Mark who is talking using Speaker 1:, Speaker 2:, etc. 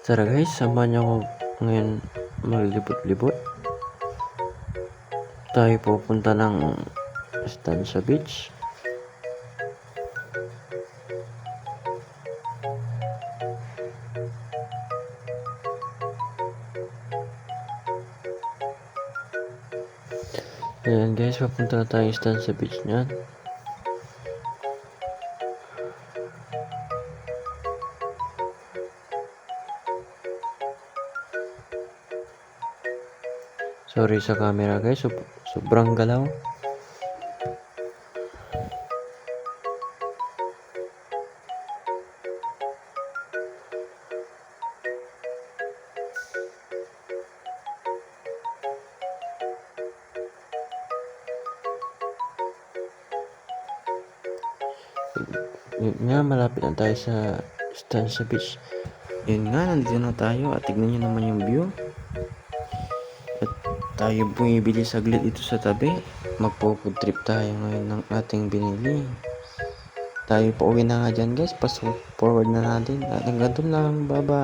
Speaker 1: Tara guys, samahan niyo ako ngayon maglibot-libot. Tayo pupunta ng Estancia Beach. Ayan guys, papunta na tayo Estancia Beach niyan. Sorry sa camera guys, sobrang galaw. Yun nga, malapit na tayo sa Estancia Beach. Yun nga, nandito na tayo at tignan nyo naman yung view. At tayo bumibili saglit dito sa tabi. Magpo-food trip tayo ngayon ng ating binili. Tayo pauwi na nga dyan guys, pass forward na natin. At hanggang doon lang, bye bye.